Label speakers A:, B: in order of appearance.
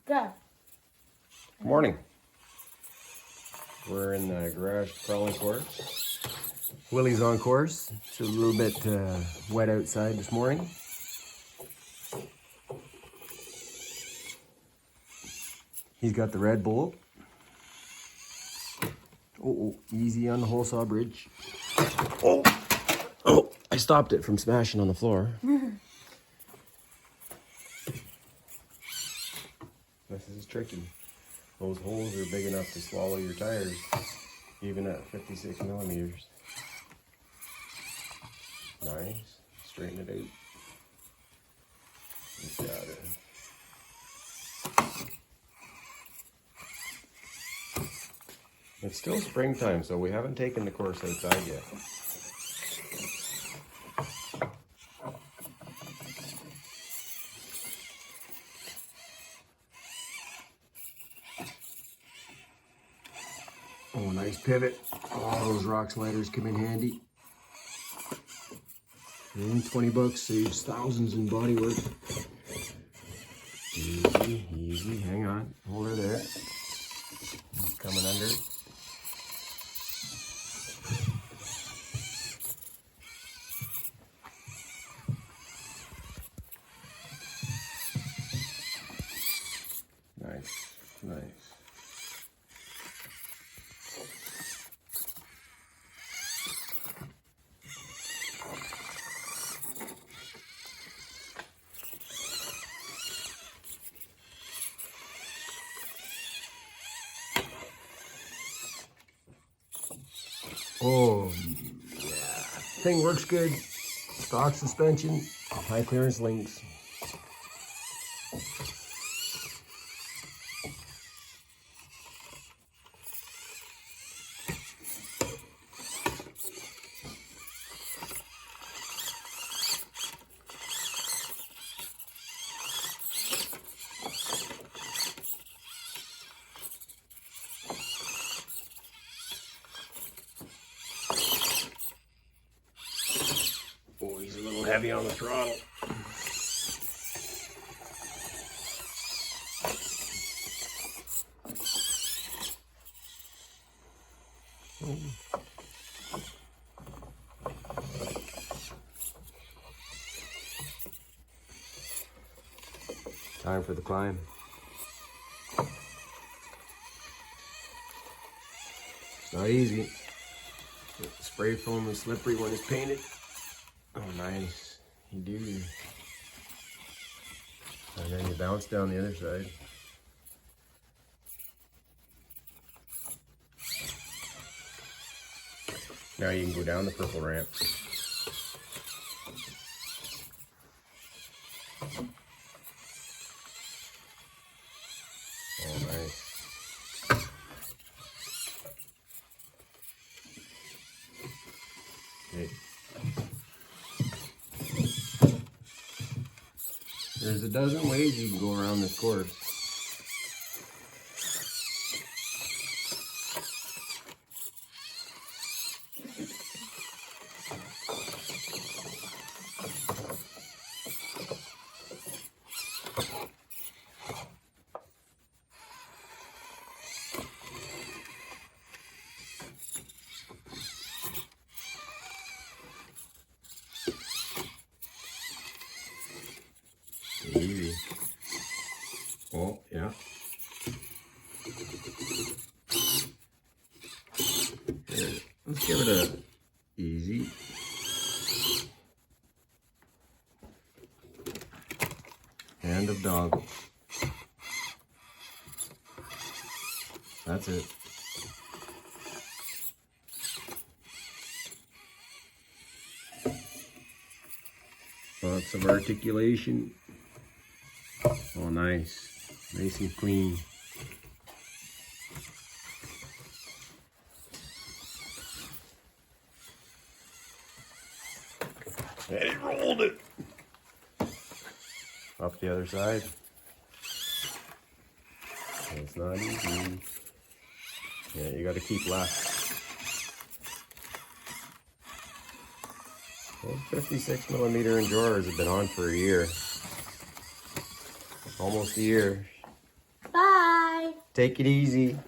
A: Go.
B: Morning. We're in the garage crawling course. Willie's on course. It's a little bit wet outside this morning. He's got the red bolt. Oh, easy on the whole saw bridge. Oh, I stopped it from smashing on the floor. This is tricky. Those holes are big enough to swallow your tires, even at 56 millimeters. Nice. Straighten it out. You got it. It's still springtime, so we haven't taken the course outside yet. Oh, nice pivot. All those rock sliders come in handy. And 20 bucks saves thousands in body work. Easy, easy. Hang on. Hold her there. He's coming under. Nice, nice. Oh, yeah. Thing works good. Stock suspension, high clearance links. Oh, he's a little heavy on the throttle. Time for the climb. It's not easy. Spray foam is slippery when it's painted. Oh, nice. You do. And then you bounce down the other side. Now you can go down the purple ramp. Oh, nice. Okay. There's a dozen ways you can go around this course. Easy. Oh, yeah. Here, let's give it a easy. Hand of dog. That's it. Lots of articulation. Oh, nice. Nice and clean. And he rolled it. Up the other side. It's not easy. Yeah, you got to keep left. Well, 56 millimeter Injoras have been on for a year. Almost a year. Take it easy.